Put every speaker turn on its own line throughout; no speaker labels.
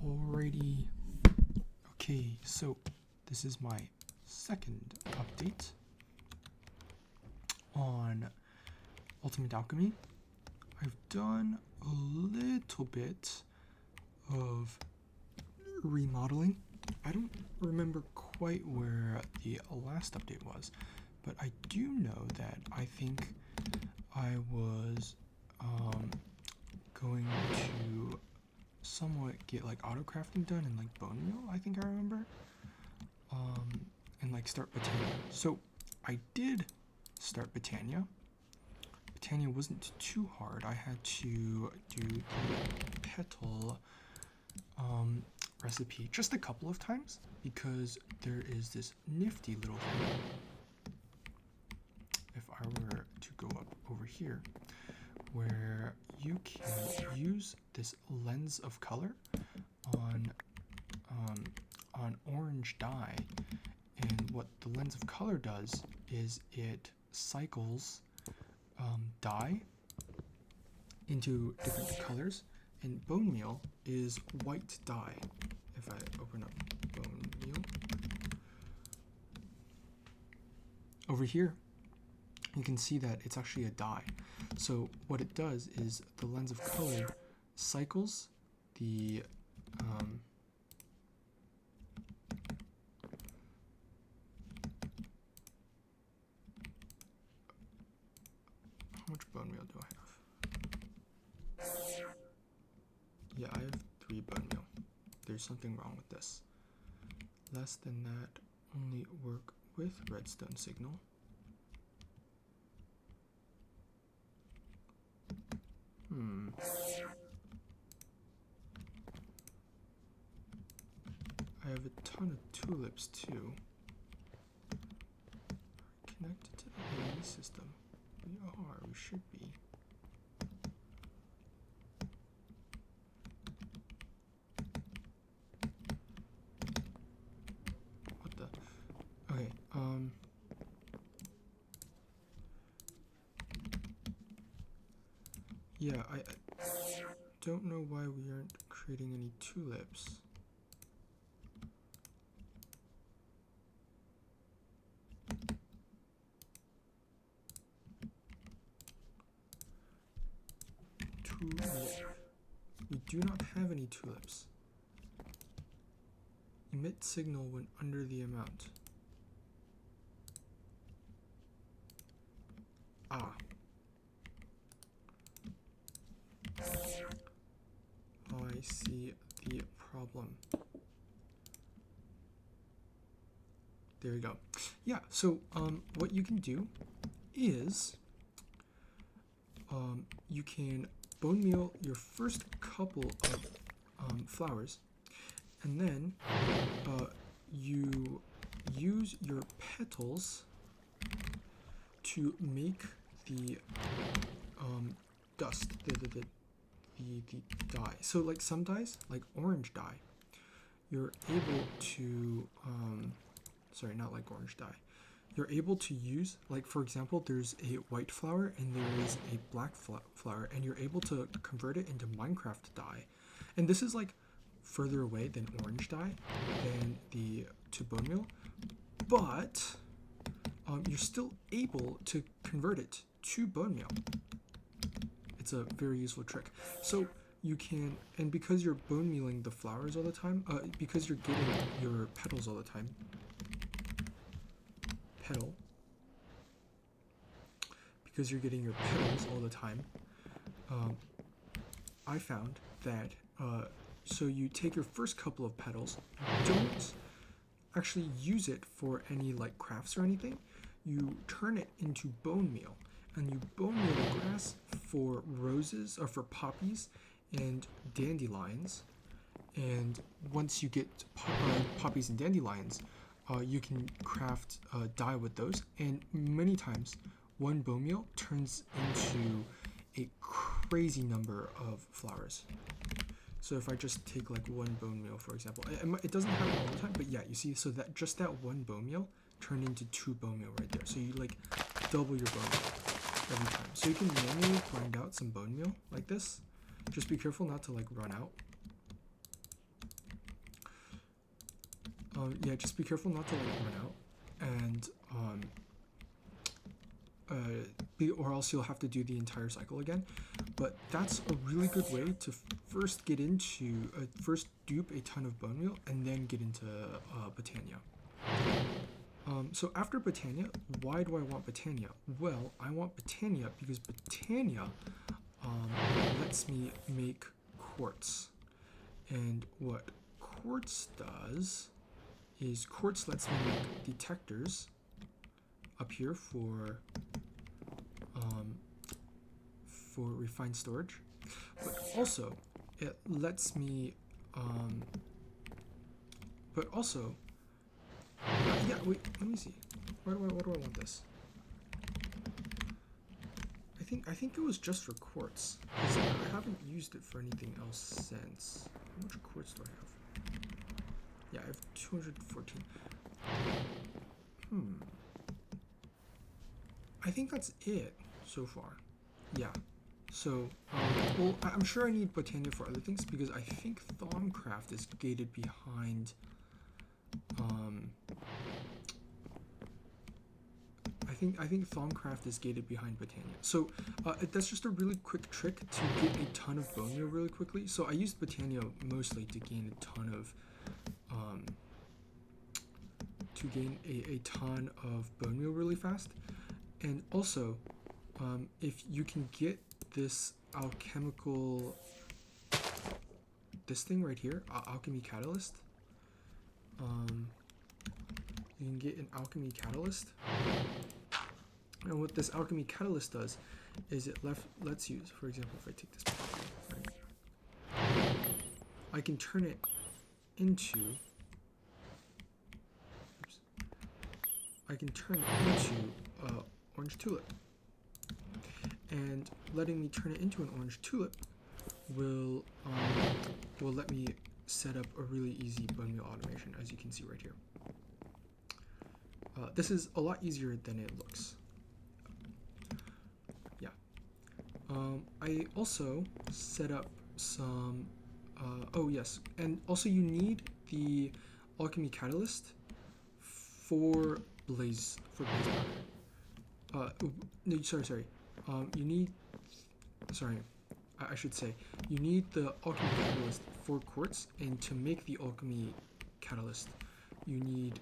Alrighty. Okay, so this is my second update on Ultimate Alchemy. I've done a little bit of remodeling. I don't remember quite where the last update was, but I do know that I think I was going to somewhat get like auto crafting done and like bone meal, I think I remember, and like start Botania. So I did start Botania. Botania wasn't too hard. I had to do the petal recipe just a couple of times because there is this nifty little thing. If I were to go up over here, where you can use this lens of color on orange dye, and what the lens of color does is it cycles dye into different colors, and bone meal is white dye. If I open up bone meal over here, you can see that it's actually a dye. So what it does is the lens of color cycles the how much bone meal do I have? Yeah, I have 3 bone meal. There's something wrong with this. Less than that, only work with redstone signal. I have a ton of tulips too. Connected to the AE system. We should be. What the? Okay, yeah, I don't know why we aren't creating any tulips. We do not have any tulips. Emit signal when under the amount. Ah. I see the problem. There we go. Yeah, so what you can do is you can bone meal your first couple of flowers, and then you use your petals to make the dust, the dye. So like some dyes, like orange dye, you're able to sorry, not like orange dye. You're able to use, like for example, there's a white flower and there is a black flower, and you're able to convert it into Minecraft dye. And this is like further away than orange dye than to bone meal, but you're still able to convert it to bone meal. It's a very useful trick. So you can, and because you're bone mealing the flowers all the time, because you're getting your petals all the time, because you're getting your petals all the time, I found that so you take your first couple of petals, don't actually use it for any like crafts or anything. You turn it into bone meal, and you bone meal the grass for roses or for poppies and dandelions. And once you get poppies and dandelions, you can craft dye with those, and many times one bone meal turns into a crazy number of flowers. So if I just take like one bone meal, for example, it doesn't happen all the time, but yeah, you see, so that just that one bone meal turned into 2 bone meal right there. So you like double your bone meal every time. So you can manually grind out some bone meal like this. Just be careful not to like run out. Yeah, just be careful not to like run out, and or else you'll have to do the entire cycle again. But that's a really good way to first get into, first dupe a ton of bone meal and then get into Botania. So after Botania, why do I want Botania? Well, I want Botania because Botania lets me make quartz. And what quartz does is quartz lets me make detectors up here for refined storage, but also it lets me yeah, wait, let me see. Why do I want this? I think it was just for quartz, because I haven't used it for anything else since. How much quartz do I have? Yeah, I have 214. I think that's it so far. Yeah. So, well, I'm sure I need Botania for other things because I think Thaumcraft is gated behind. I think Thaumcraft is gated behind Botania. So that's just a really quick trick to get a ton of bone meal really quickly. So I used Botania mostly to gain a ton of bone meal really fast. And also, if you can get this alchemical, this thing right here, alchemy catalyst, you can get an alchemy catalyst. And what this alchemy catalyst does is it lets you, for example, if I take this property, right, I can turn it into, orange tulip. And letting me turn it into an orange tulip will let me set up a really easy bone meal automation, as you can see right here. This is a lot easier than it looks. Yeah. I also set up some. Oh yes, and also you need the alchemy catalyst for blaze powder. No, sorry. You need. Sorry, I should say you need the alchemy catalyst for quartz, and to make the alchemy catalyst, you need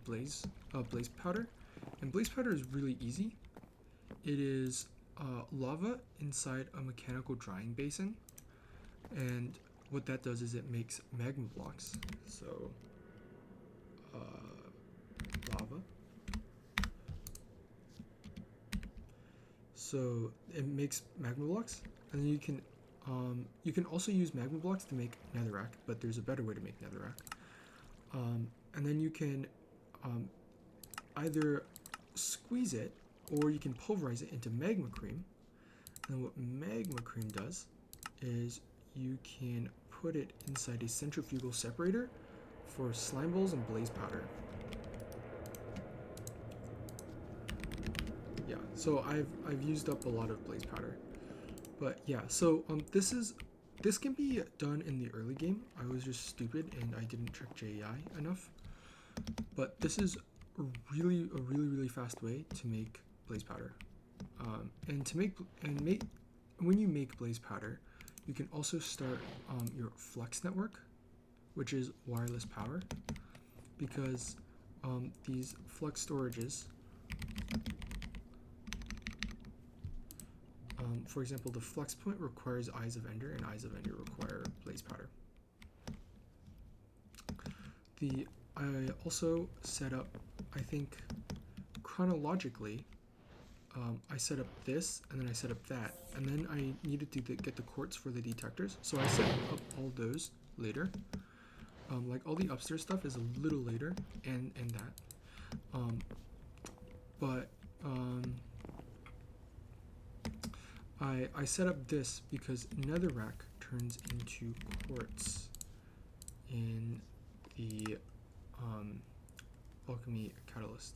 blaze powder, and blaze powder is really easy. It is lava inside a mechanical drying basin, and what that does is it makes magma blocks. So lava. So it makes magma blocks, and you can also use magma blocks to make netherrack, but there's a better way to make netherrack. And then you can either squeeze it or you can pulverize it into magma cream. And what magma cream does is you can put it inside a centrifugal separator for slime balls and blaze powder. Yeah, so I've used up a lot of blaze powder, but yeah, so this can be done in the early game. I was just stupid and I didn't check JEI enough, but this is a really fast way to make blaze powder. When you make blaze powder, you can also start your flex network, which is wireless power, because these flex storages, for example, the flex point requires Eyes of Ender, and Eyes of Ender require blaze powder. I also set up, I think chronologically, I set up this, and then I set up that, and then I needed to get the quartz for the detectors, so I set up all those later. Like all the upstairs stuff is a little later, and that. I set up this because netherrack turns into quartz in the alchemy catalyst.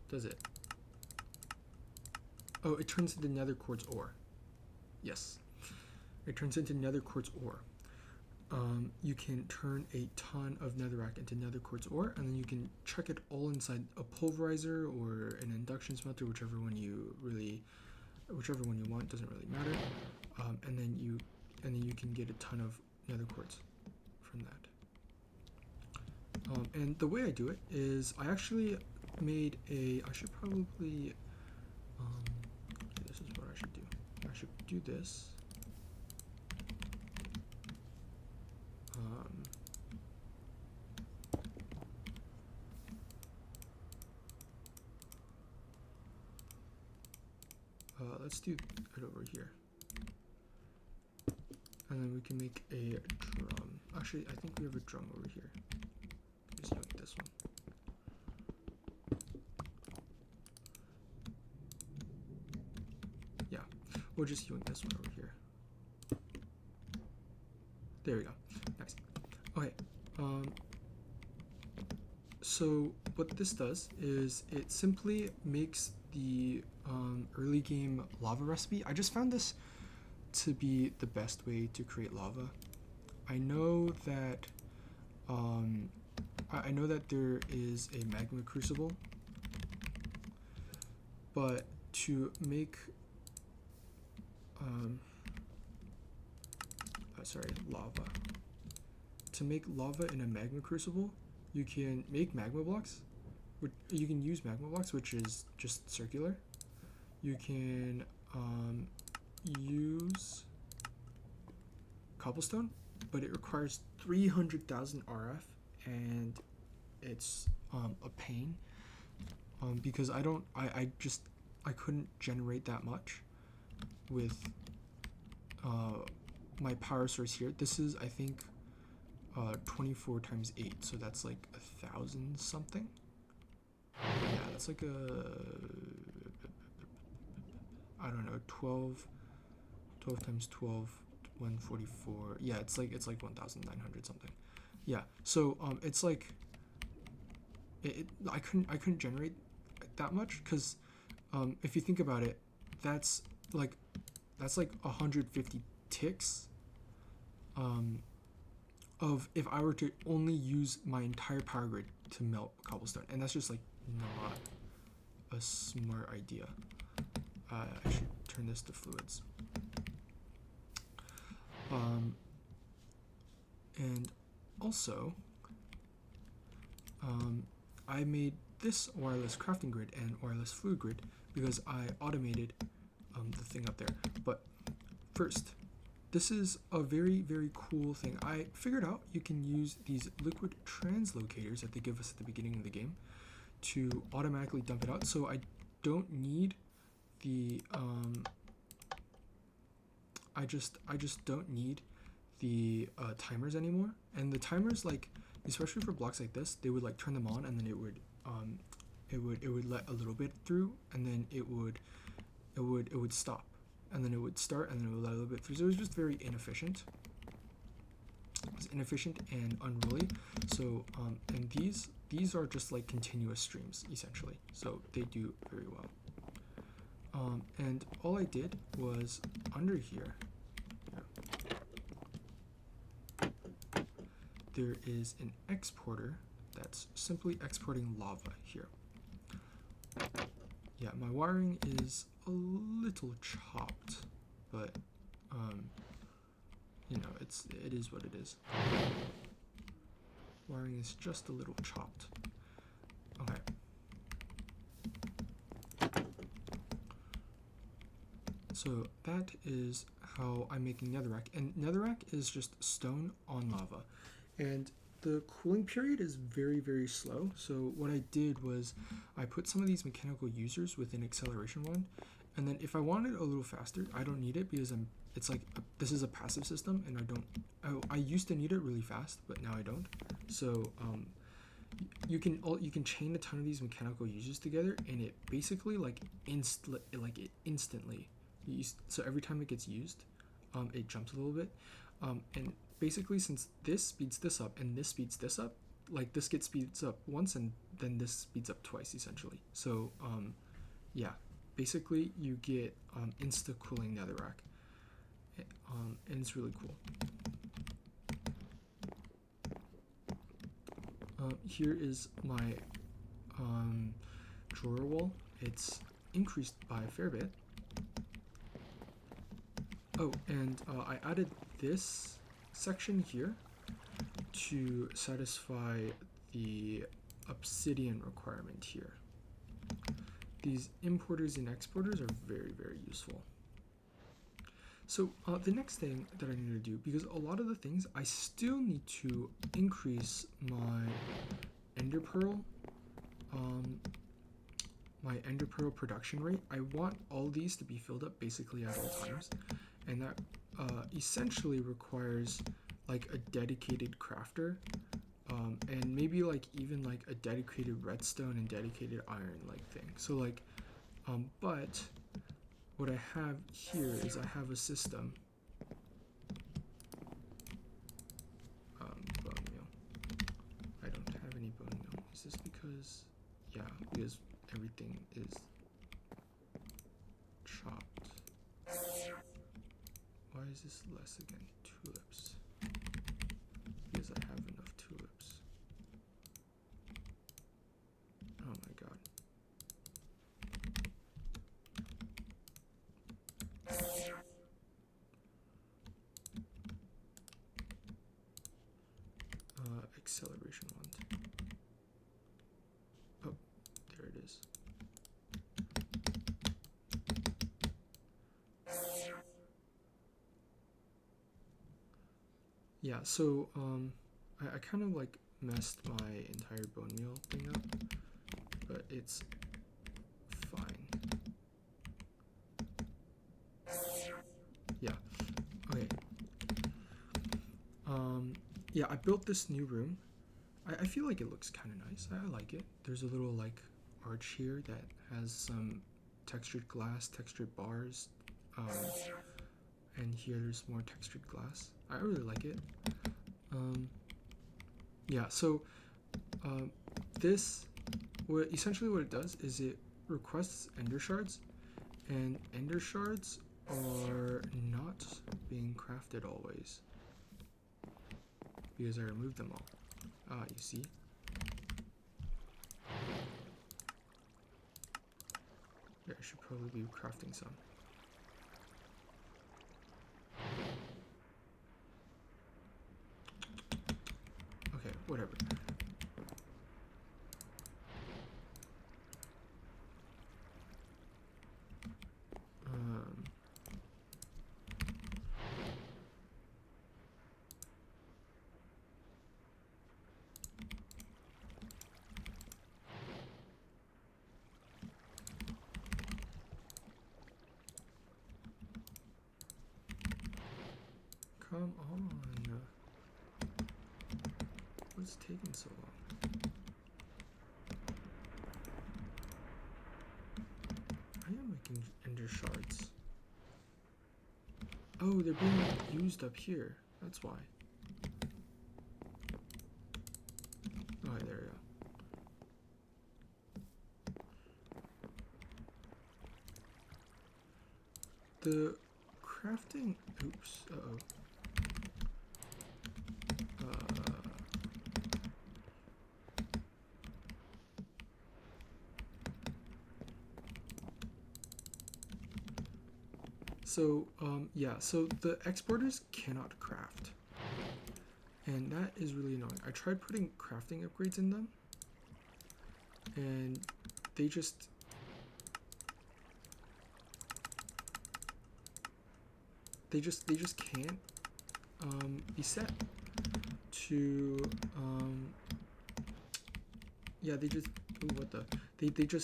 Does it? Oh, it turns into nether quartz ore. Yes, it turns into nether quartz ore. you can turn a ton of netherrack into nether quartz ore, and then you can chuck it all inside a pulverizer or an induction smelter, whichever one you want, doesn't really matter. And then you can get a ton of nether quartz from that. And the way I do it is I actually made I should probably this is what I should do. I should do this. Let's do it over here. And then we can make a drum. Actually, I think we have a drum over here. Just doing this one. Yeah, we'll just use this one over here. There we go. Nice. Okay. So what this does is it simply makes the early game lava recipe. I just found this to be the best way to create lava. I know that I know that there is a magma crucible, but to make lava. To make lava in a magma crucible, you can make magma blocks. You can use magma blocks, which is just circular. You can use cobblestone, but it requires 300,000 RF, and it's a pain because I couldn't generate that much with my power source here. This is, I think, 24 times 8, so that's like 1,000 something. Yeah, that's like I don't know, 12 times 12, 144. Yeah, it's like 1,900 something. Yeah, so it's like I couldn't generate that much because if you think about it, that's like 150 ticks of if I were to only use my entire power grid to melt cobblestone, and that's just like not a smart idea. I should turn this to fluids. And also, I made this wireless crafting grid and wireless fluid grid because I automated the thing up there. But first, this is a very, very cool thing. I figured out you can use these liquid translocators that they give us at the beginning of the game to automatically dump it out. So I don't need the I just don't need the timers anymore. And the timers, like, especially for blocks like this, they would like turn them on, and then it would let a little bit through, and then it would stop, and then it would start, and then it would let a little bit through. So it was just very inefficient. It was inefficient and unruly. So and these are just like continuous streams essentially. So they do very well. And all I did was under here, there is an exporter that's simply exporting lava here. Yeah, my wiring is a little chopped, but you know, it is what it is. Wiring is just a little chopped. Okay. So that is how I'm making netherrack, and netherrack is just stone on lava, and the cooling period is very, very slow. So what I did was I put some of these mechanical users within acceleration one, and then if I wanted a little faster, I don't need it because this is a passive system, and I used to need it really fast, but now I don't. So you can chain a ton of these mechanical users together, and it basically instantly. So every time it gets used, it jumps a little bit, and basically since this speeds this up and this speeds this up, like this gets speeds up once and then this speeds up twice essentially. So yeah, basically you get insta cooling netherrack, and it's really cool. Here is my drawer wall. It's increased by a fair bit. Oh, and I added this section here to satisfy the obsidian requirement here. These importers and exporters are very, very useful. So the next thing that I need to do, because a lot of the things I still need to increase my ender pearl production rate. I want all these to be filled up basically at all times, and that essentially requires like a dedicated crafter, and maybe like even like a dedicated redstone and dedicated iron like thing. So like but what I have here is I have a system. Bone meal. I don't have any bone meal. Is this because, yeah, because everything is chopped. Why is this less again? Tulips. Because I have enough tulips. Oh my god. Acceleration wand. Oh, there it is. Yeah, so I kind of like messed my entire bone meal thing up, but it's fine. Yeah. Okay. Yeah, I built this new room. I feel like it looks kind of nice. I like it. There's a little like arch here that has some textured glass, textured bars, and here there's more textured glass. I really like it. Yeah, so this, essentially what it does is it requests ender shards, and ender shards are not being crafted always because I removed them all. You see? Yeah, I should probably be crafting some. Okay, whatever. Come on. What's taking so long? I am making ender shards. Oh, they're being used up here. That's why. Oh, there we go. The crafting. Oops. Uh-oh. So, yeah, so the exporters cannot craft. And that is really annoying. I tried putting crafting upgrades in them, and they just can't be set to yeah, they just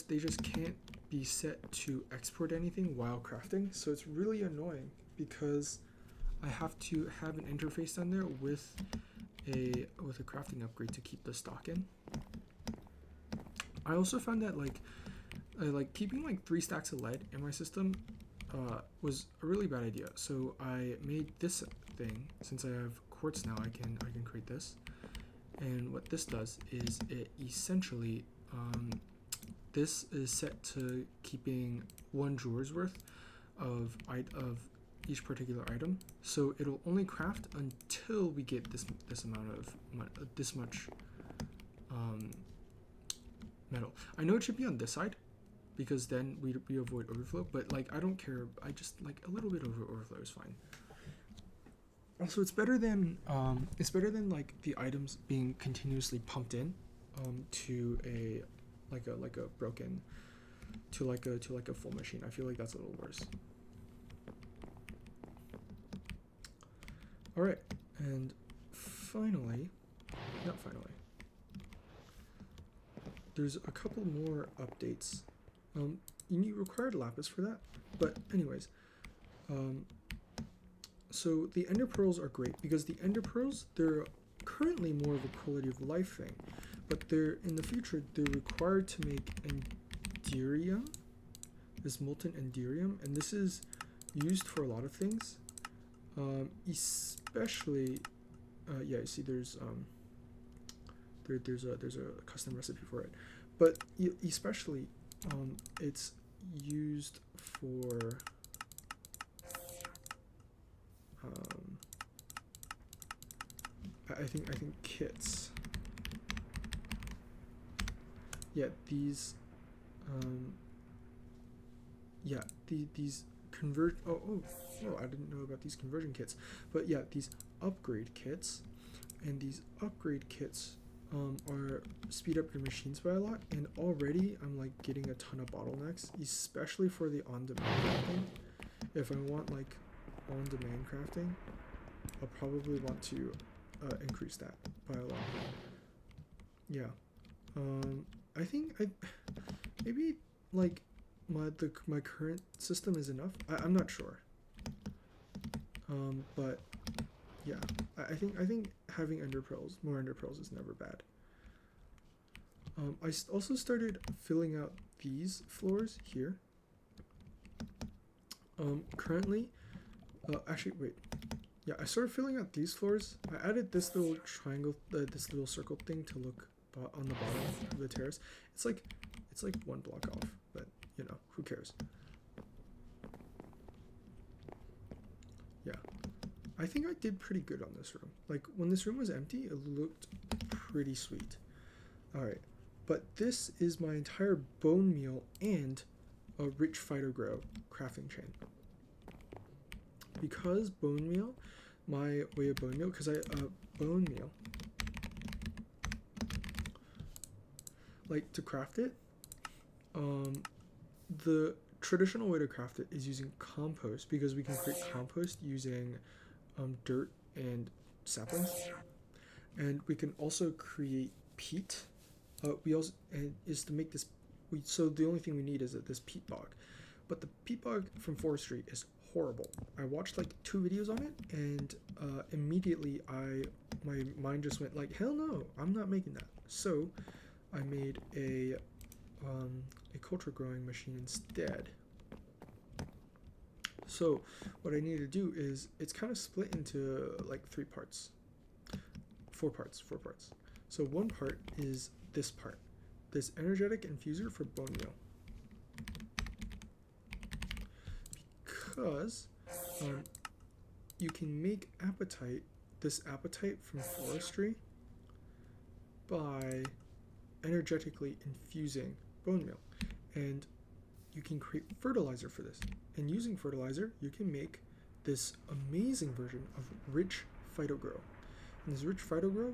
they just can't be set to export anything while crafting. So it's really annoying because I have to have an interface down there with a crafting upgrade to keep the stock in. I also found that like keeping like 3 stacks of lead in my system was a really bad idea. So I made this thing. Since I have quartz now, I can create this. And what this does is it essentially this is set to keeping 1 drawer's worth of each particular item. So it'll only craft until we get this amount of this much metal. I know it should be on this side because then we avoid overflow, but like I don't care. I just like a little bit of overflow is fine. Also, it's better than like the items being continuously pumped in to a broken to a full machine. I feel like that's a little worse. All right, and finally, not finally. There's a couple more updates. You required Lapis for that, but anyways, so the Ender Pearls are great because the Ender Pearls, they're currently more of a quality of life thing, but they're in the future they're required to make Enderium, this molten Enderium, and this is used for a lot of things, especially yeah, you see there's a custom recipe for it, but especially it's used for I think kits. Yeah, these these convert oh, I didn't know about these conversion kits, but yeah, these upgrade kits, and these upgrade kits are speed up your machines by a lot, and already I'm like getting a ton of bottlenecks, especially for the on-demand crafting. If I want like on-demand crafting, I'll probably want to increase that by a lot. Yeah, I think maybe like my current system is enough. I'm not sure. But yeah, I think having more ender pearls is never bad. I also started filling out these floors here. Currently, actually wait, yeah, I started filling out these floors. I added this little triangle, this little circle thing to look on the bottom of the terrace. It's like one block off, but you know, who cares? Yeah, I think I did pretty good on this room. Like when this room was empty, it looked pretty sweet. All right, but this is my entire bone meal and a rich phytogrow crafting chain. Because bone meal, my way of bone meal, because bone meal, like to craft it, the traditional way to craft it is using compost, because we can create compost using dirt and saplings, and we can also create peat. We also, and is to make this, so the only thing we need is this peat bog, but the peat bog from forestry is horrible. I watched like 2 videos on it, and immediately my mind just went like, hell no, I'm not making that. So I made a culture growing machine instead. So what I need to do is, it's kind of split into like 4 parts. So one part is this part, this energetic infuser for bone meal. Because you can make this apatite from forestry by energetically infusing bone meal, and you can create fertilizer for this, and using fertilizer you can make this amazing version of rich phytogrow, and this rich phytogrow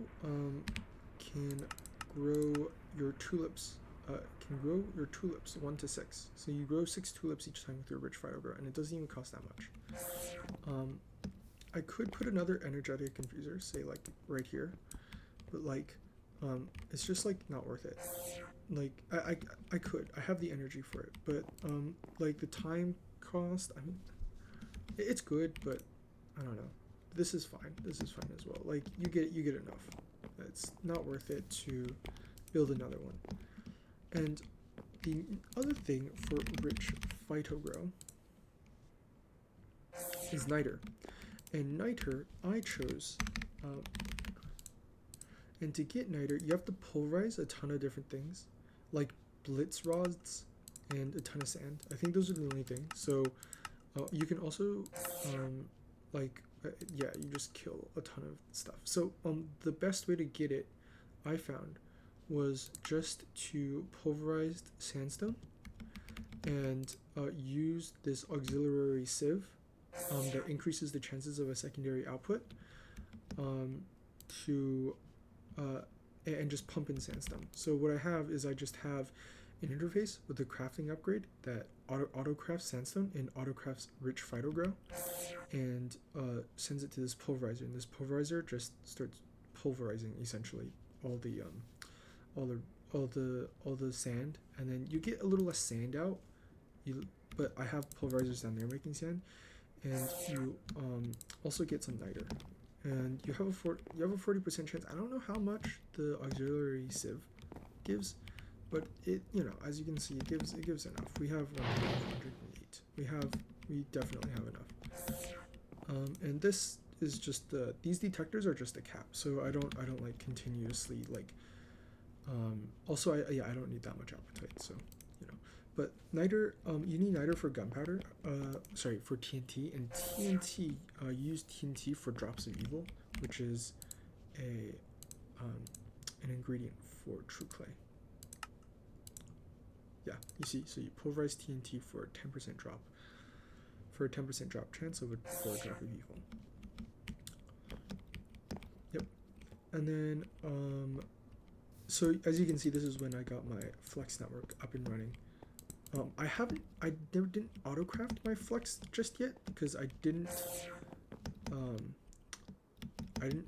can grow your tulips. Can grow your tulips 1 to 6. So you grow 6 tulips each time with your rich phytogrow, and it doesn't even cost that much. I could put another energetic infuser, say like right here, but like it's just like not worth it. Like I could, I have the energy for it, but like the time cost, I mean, it's good, but I don't know. This is fine as well. Like you get enough. It's not worth it to build another one. And the other thing for rich phytogrow is niter. And niter, I chose, and to get niter, you have to pulverize a ton of different things, like blitz rods and a ton of sand. I think those are the only things. So you can also, you just kill a ton of stuff. So the best way to get it, I found, was just to pulverize sandstone and use this auxiliary sieve that increases the chances of a secondary output to and just pump in sandstone. So what I have is I just have an interface with the crafting upgrade that auto-crafts sandstone and auto-crafts rich phytogrow and sends it to this pulverizer, and this pulverizer just starts pulverizing essentially all the sand, and then you get a little less sand out. But I have pulverizers down there making sand, and you also get some niter, and you have a 40% chance. I don't know how much the auxiliary sieve gives, but it, as you can see, it gives enough. We have 108. We definitely have enough. And this is just these detectors are just a cap, so I don't like continuously like. Also, I don't need that much appetite, so But niter, you need niter for gunpowder. Sorry, for TNT, and TNT. Use TNT for drops of evil, which is an ingredient for true clay. Yeah, you see, so you pulverize TNT for a 10% drop, for a 10% drop chance for a drop of evil. Yep, and then so as you can see, this is when I got my Flex network up and running. I didn't autocraft my Flex just yet because I didn't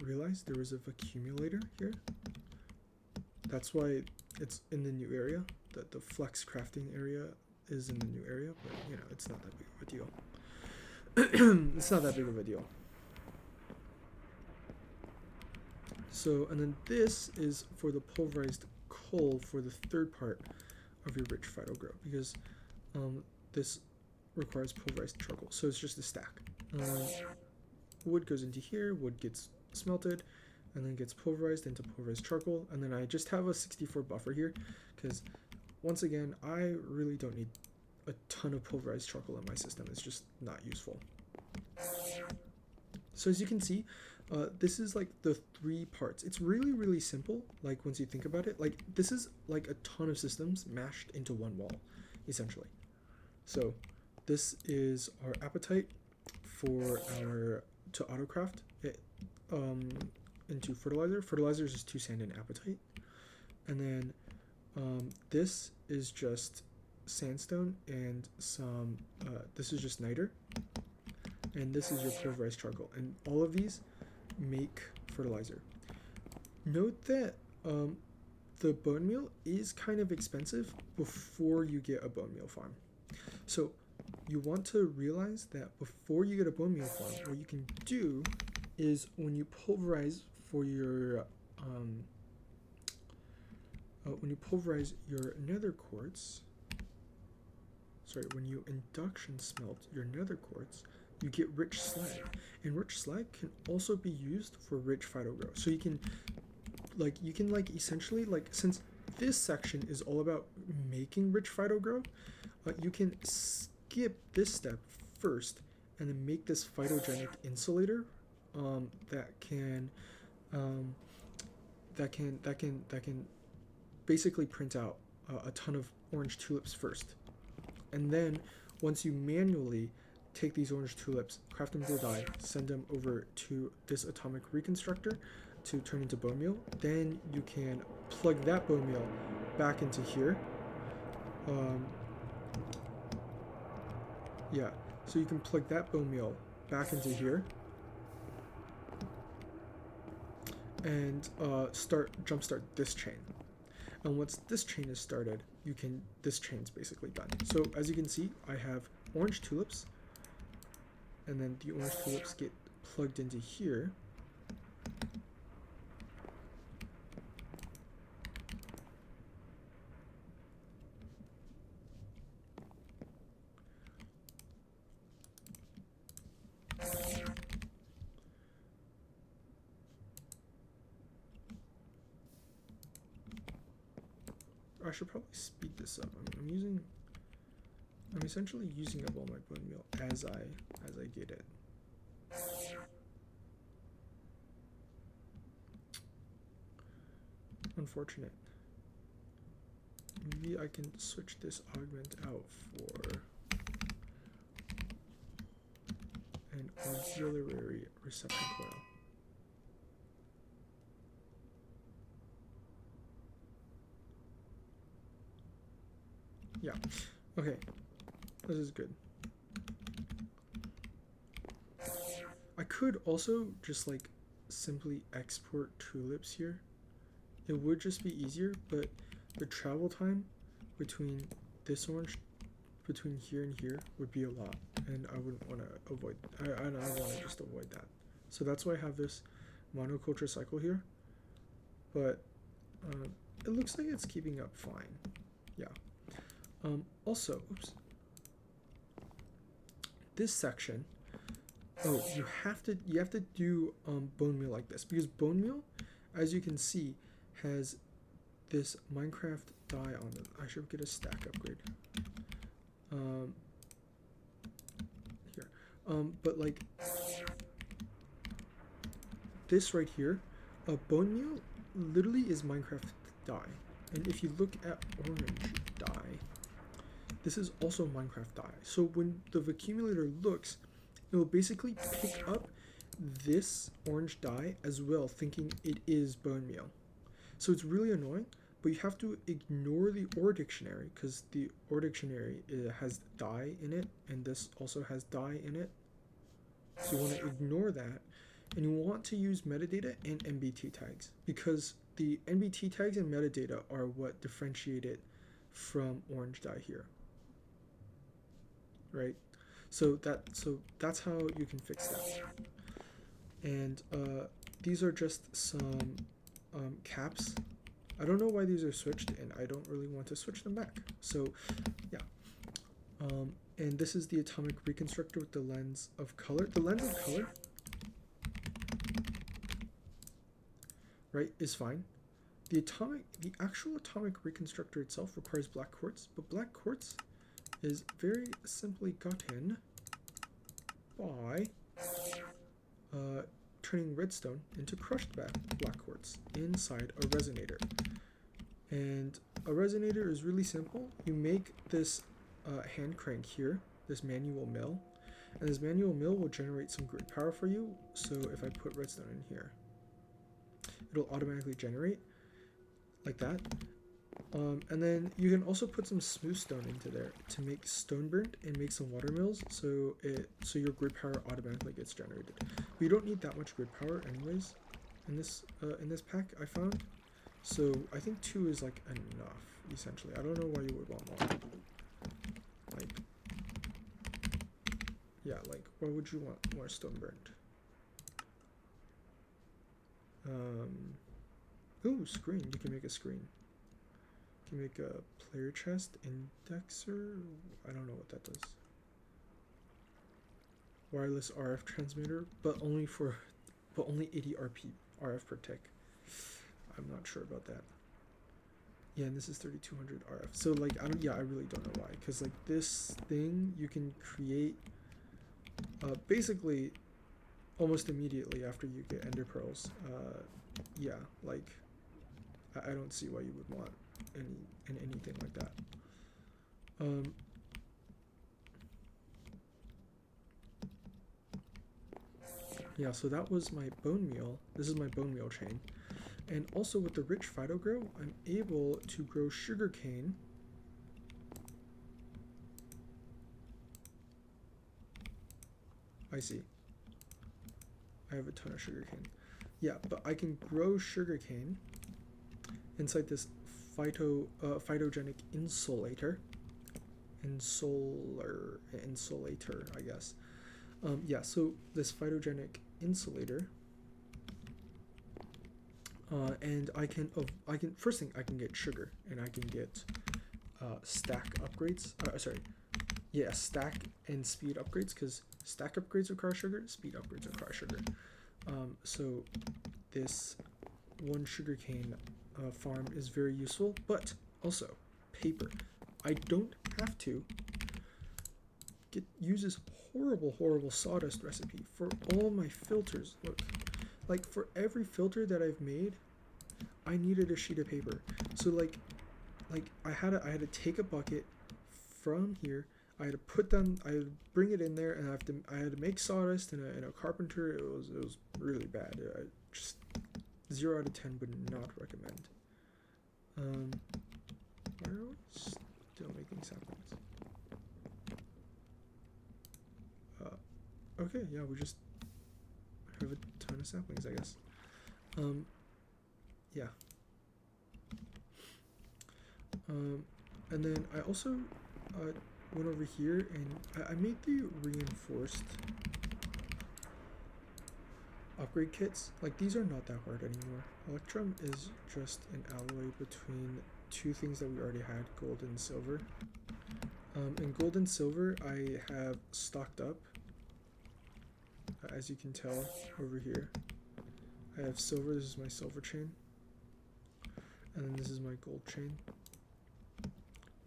realize there was a accumulator here. That's why it's in the new area. The Flex crafting area is in the new area, but it's not that big of a deal. It's not that big of a deal. So, and then this is for the pulverized coal for the third part of your rich phytogrow, because this requires pulverized charcoal. So it's just a stack. Wood goes into here, wood gets smelted, and then gets pulverized into pulverized charcoal. And then I just have a 64 buffer here, because once again, I really don't need a ton of pulverized charcoal in my system. It's just not useful. So as you can see, this is like the 3 parts. It's really, really simple. Like once you think about it, like this is like a ton of systems mashed into one wall, essentially. So this is our appetite for to autocraft it into fertilizer. Fertilizer is just 2 sand and appetite, and then this is just sandstone and some. This is just niter, and this is your pulverized charcoal, and all of these make fertilizer. Note that the bone meal is kind of expensive before you get a bone meal farm. So you want to realize that before you get a bone meal farm, what you can do is when you pulverize for your nether quartz, when you induction smelt your nether quartz, you get rich slag, and rich slag can also be used for rich phytogrow. So you can essentially, since this section is all about making rich phytogrow, you can skip this step first and then make this phytogenic insulator that can basically print out a ton of orange tulips first, and then once you manually take these orange tulips, craft them to dye, send them over to this atomic reconstructor to turn into bone meal, then you can plug that bone meal back into here. So you can plug that bone meal back into here and jumpstart this chain. And once this chain is started, this chain's basically done. So as you can see, I have orange tulips, and then the orange tulips get plugged into here. I should probably speed this up. I'm essentially using up all my bone meal as I get it. Unfortunate. maybe I can switch this augment out for an auxiliary reception coil. Yeah, okay, this is good. I could also just like simply export tulips here. It would just be easier, but the travel time between this orange, between here and here, would be a lot, and I wouldn't want to avoid. I want to just avoid that. So that's why I have this monoculture cycle here. But it looks like it's keeping up fine. Yeah. Also, oops. This section. Oh, you have to do bone meal like this, because bone meal, as you can see, has this Minecraft dye on it. I should get a stack upgrade. Here. But like this right here, bone meal literally is Minecraft dye. And if you look at orange dye, this is also Minecraft dye. So when the accumulator looks, it will basically pick up this orange dye as well, thinking it is bone meal. So it's really annoying, but you have to ignore the ore dictionary, because the ore dictionary has dye in it, and this also has dye in it. So you want to ignore that, and you want to use metadata and NBT tags, because the NBT tags and metadata are what differentiate it from orange dye here. Right? So that's how you can fix that. And these are just some caps. I don't know why these are switched, and I don't really want to switch them back. So yeah. And this is the atomic reconstructor with the lens of color. The lens of color, right, is fine. The actual atomic reconstructor itself requires black quartz, but black quartz is very simply gotten by turning redstone into crushed black quartz inside a resonator. And a resonator is really simple. You make this hand crank here, this manual mill, and this manual mill will generate some grid power for you. So if I put redstone in here, it'll automatically generate like that. And then you can also put some smooth stone into there to make stone burnt and make some water mills, so your grid power automatically gets generated. But you don't need that much grid power anyways in this pack, I found. So I think 2 is like enough, essentially. I don't know why you would want more. Like, yeah, like why would you want more stone burnt? Ooh, screen. You can make a screen. You can make a player chest indexer. I don't know what that does. Wireless RF transmitter, but only 80 RF per tick. I'm not sure about that. Yeah, and this is 3200 RF. So like I really don't know why, because like this thing you can create basically almost immediately after you get ender pearls. Yeah, like I don't see why you would want anything like that. Yeah, so that was my bone meal. This is my bone meal chain. And also with the rich phyto grow, I'm able to grow sugarcane. I see. I have a ton of sugarcane. Yeah, but I can grow sugarcane inside this phytogenic insulator. Insulator, I guess. Yeah, so this phytogenic insulator, and I can first thing I can get sugar, and I can get stack upgrades. Stack and speed upgrades, because stack upgrades require sugar, speed upgrades require sugar. So this one sugarcane farm is very useful, but also paper. I don't have to use this horrible sawdust recipe for all my filters. Look, like for every filter that I've made, I needed a sheet of paper. So like like I had to take a bucket from here. I had to I had to bring it in there, and I had to make sawdust and a carpenter. It was really bad. I just 0 out of 10 would not recommend. Why are we still making saplings? Okay, yeah, we just have a ton of saplings, I guess. Yeah. And then I also went over here and I made the reinforced upgrade kits. Like, these are not that hard anymore. Electrum is just an alloy between two things that we already had, gold and silver. And gold and silver I have stocked up, as you can tell over here. I have silver. This is my silver chain, and then this is my gold chain.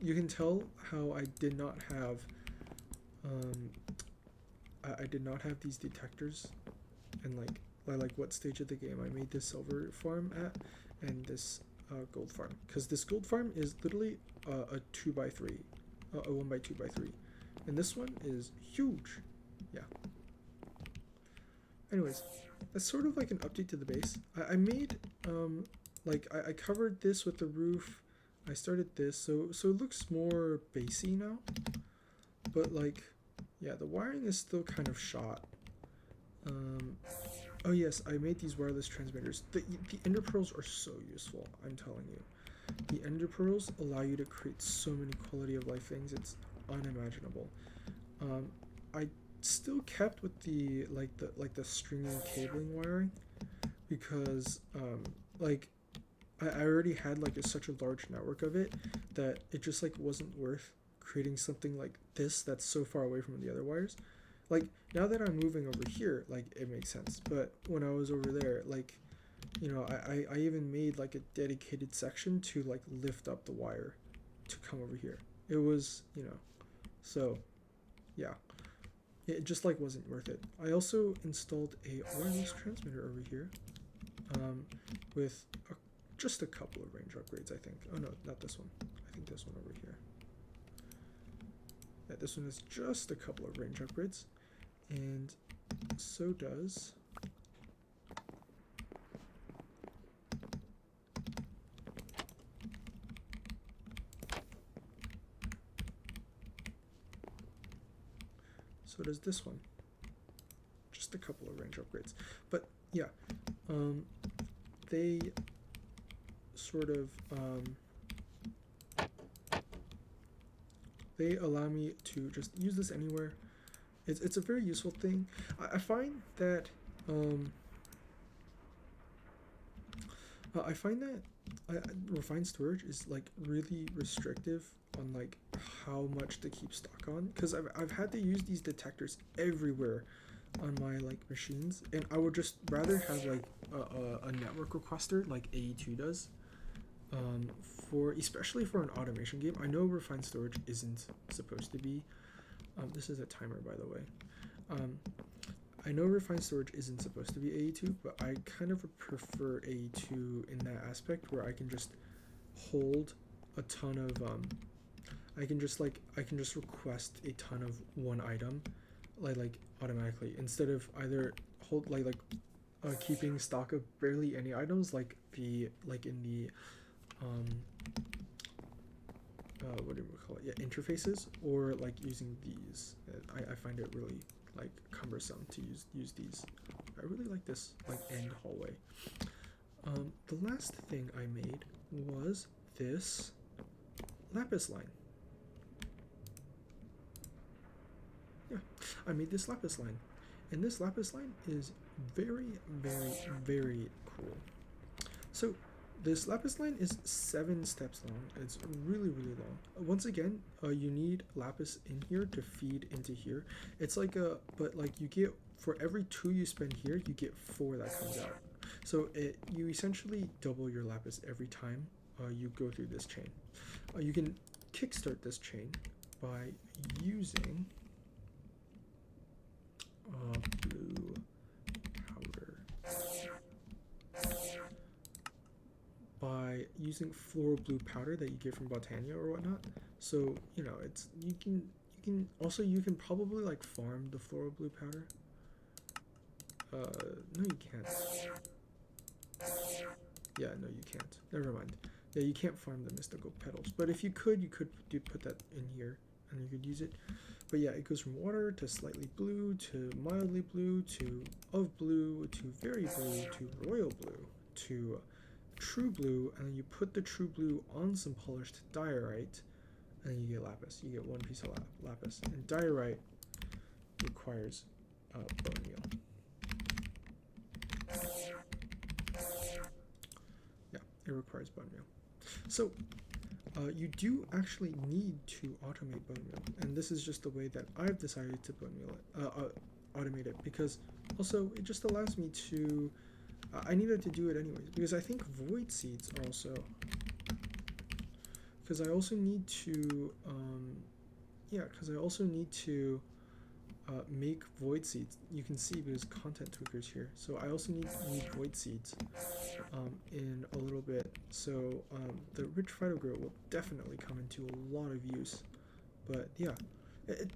You can tell how I did not have I did not have these detectors, and like what stage of the game I made this silver farm at, and this gold farm, because this gold farm is literally a 2x3, a 1x2x3, and this one is huge. Yeah. Anyways, that's sort of like an update to the base. I made like I covered this with the roof. I started this, so it looks more basey now, but like, yeah, the wiring is still kind of shot. Oh yes, I made these wireless transmitters. The ender pearls are so useful, I'm telling you. The ender pearls allow you to create so many quality of life things. It's unimaginable. I still kept with the stringing cabling wiring, because like I already had like such a large network of it that it just like wasn't worth creating something like this that's so far away from the other wires. Like, now that I'm moving over here, like, it makes sense. But when I was over there, like, you know, I even made like a dedicated section to like lift up the wire to come over here. It was, you know, so yeah, it just like wasn't worth it. I also installed a wireless transmitter over here with just a couple of range upgrades, I think. Oh no, not this one. I think this one over here. Yeah, this one is just a couple of range upgrades, and so does this one. Just a couple of range upgrades. But yeah, they sort of they allow me to just use this anywhere. It's a very useful thing. I find that refined storage is like really restrictive on like how much to keep stock on, because I've had to use these detectors everywhere on my like machines, and I would just rather have like a network requester like AE2 does, for especially for an automation game. I know refined storage isn't supposed to be this is a timer, by the way. I know refined storage isn't supposed to be AE2, but I kind of prefer AE2 in that aspect, where I can just hold a ton of I can just request a ton of one item like automatically, instead of either hold keeping stock of barely any items like in the what do we call it? Yeah, interfaces, or like using these. I find it really like cumbersome to use these. I really like this like end hallway. The last thing I made was this lapis line. Yeah, I made this lapis line, and this lapis line is very, very, very cool. So this lapis line is 7 steps long. It's really, really long. Once again, you need lapis in here to feed into here. It's like but like you get, for every 2 you spend here, you get 4 that comes out. So you essentially double your lapis every time you go through this chain. You can kickstart this chain by using blue powder, by by using floral blue powder that you get from Botania or whatnot. So you know, it's you can probably like farm the floral blue powder. No, you can't. Yeah, no, you can't. Never mind. Yeah, you can't farm the mystical petals. But if you could put that in here and you could use it. But yeah, it goes from water to slightly blue to mildly blue to of blue to very blue to royal blue to true blue, and then you put the true blue on some polished diorite, and then you get lapis. You get one piece of lapis. And diorite requires bone meal. Yeah, it requires bone meal. So you do actually need to automate bone meal, and this is just the way that I've decided to bone meal it, automate it, because also it just allows me to. I needed to do it anyways because I think void seeds are also. Because I also need to, make void seeds. You can see because content tweakers here. So I also need void seeds in a little bit. So the rich phytogrit will definitely come into a lot of use. But yeah,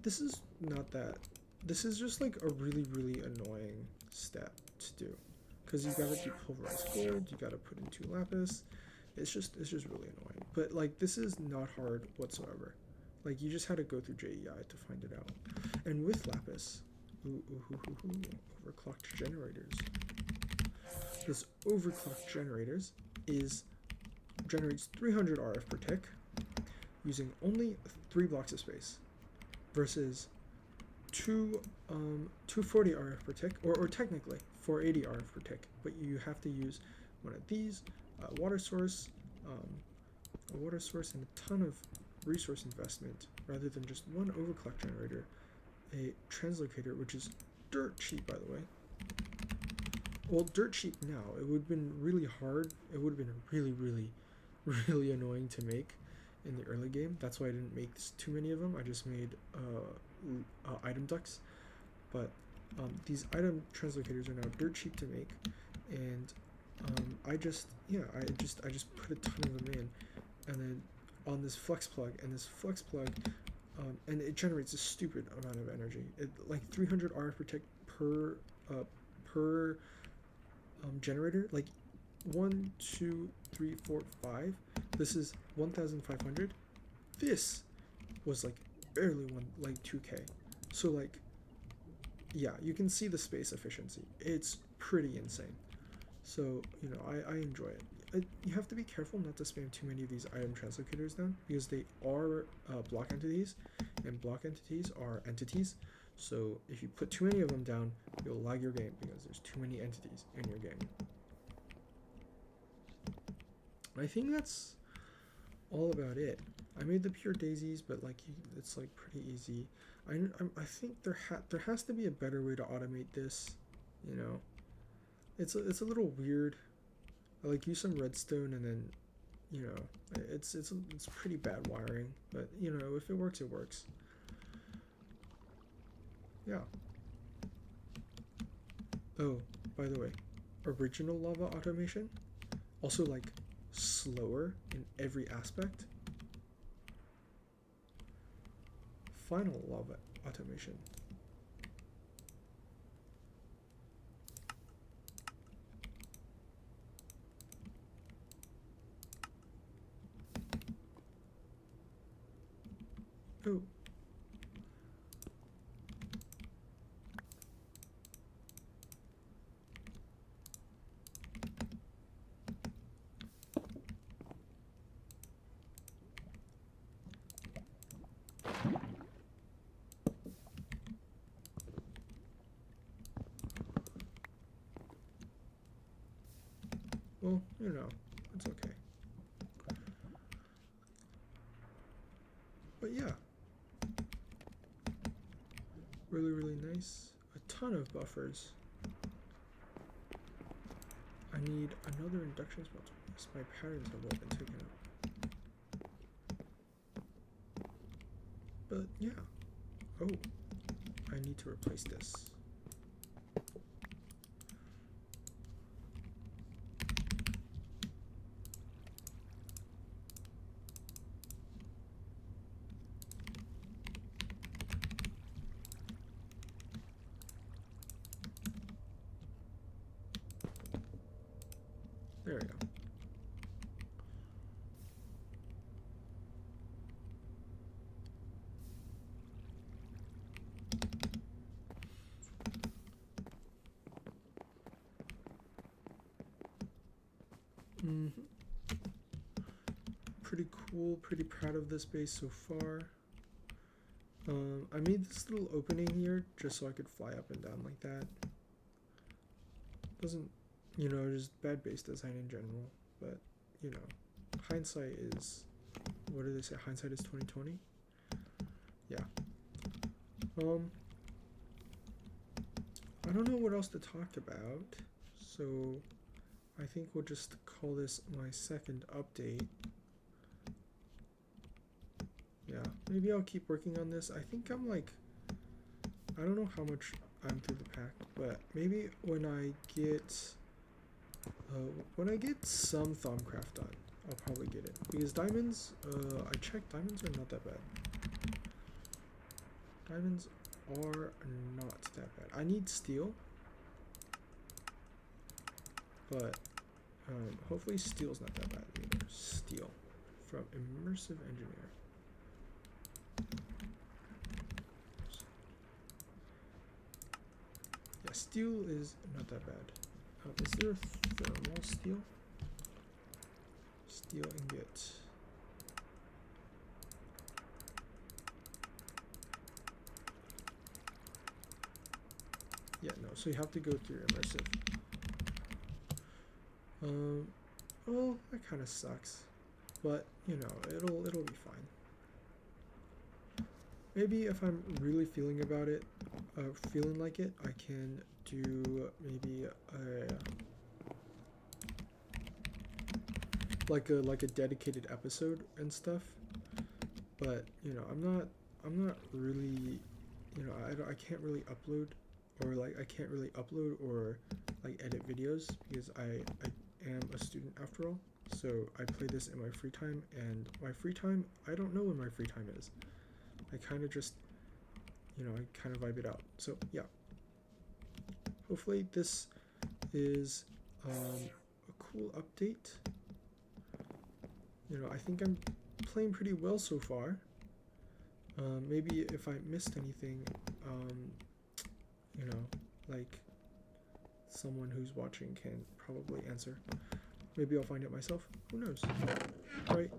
this is not that. This is just like a really, really annoying step to do. Because you gotta do pulverized gold, you gotta put into lapis. It's just really annoying. But like this is not hard whatsoever. Like you just had to go through JEI to find it out. And with lapis, overclocked generators. This overclocked generators generates 300 RF per tick using only 3 blocks of space versus 240 RF per tick, or technically 480 RF per tick, but you have to use one of these, a water source and a ton of resource investment rather than just one overclock generator, a translocator, which is dirt cheap, by the way. Well, dirt cheap now. It would have been really hard. It would have been really, really, really annoying to make in the early game. That's why I didn't make too many of them. I just made item ducts. But these item translocators are now dirt cheap to make, and I just put a ton of them in, and then on this flex plug, and and it generates a stupid amount of energy. It like 300 RF per tick per generator. Like 1, 2, 3, 4, 5. This is 1,500. This was like barely 2K. So like, yeah, you can see the space efficiency. It's pretty insane. So you know, I enjoy it. You have to be careful not to spam too many of these item translocators down because they are block entities, and block entities are entities. So if you put too many of them down, you'll lag your game because there's too many entities in your game. I think that's all about it. I made the pure daisies, but like it's like pretty easy. I think there has to be a better way to automate this. You know, it's a little weird. I like use some redstone and then, you know, it's pretty bad wiring, but you know, if it works, it works. Yeah. Oh, by the way, original lava automation, also like slower in every aspect. Final lava automation. Oh. Well, you know, it's okay. But yeah. Really, really nice. A ton of buffers. I need another induction smelter because my patterns have all been taken out. But yeah. Oh, I need to replace this. There we go. Pretty cool, pretty proud of this base so far. I made this little opening here just so I could fly up and down like that. Doesn't, you know, just bad base design in general, but, you know, hindsight is, what do they say, hindsight is 20/20? Yeah. I don't know what else to talk about, so I think we'll just call this my second update. Yeah, maybe I'll keep working on this. I think I'm like, I don't know how much I'm through the pack, but maybe when I get some Thaumcraft done, I'll probably get it. Because diamonds, I checked, diamonds are not that bad. Diamonds are not that bad. I need steel, but hopefully steel's not that bad either. Steel from Immersive Engineer. Yeah, steel is not that bad. Is there a thermal steel? Steel ingot. Yeah, no, so you have to go through immersive. Well, that kind of sucks, but you know, it'll be fine. Maybe if I'm really feeling about it, feeling like it, I can do maybe like a dedicated episode and stuff. But you know, I'm not really, you know, I can't really upload, or like I can't really upload or like edit videos because I am a student after all. So I play this in my free time, and my free time, I don't know when my free time is. I kind of just, you know, I kind of vibe it out. So yeah, hopefully this is a cool update. You know, I think I'm playing pretty well so far. Maybe if I missed anything, you know, like someone who's watching can probably answer. Maybe I'll find it myself. Who knows? All right.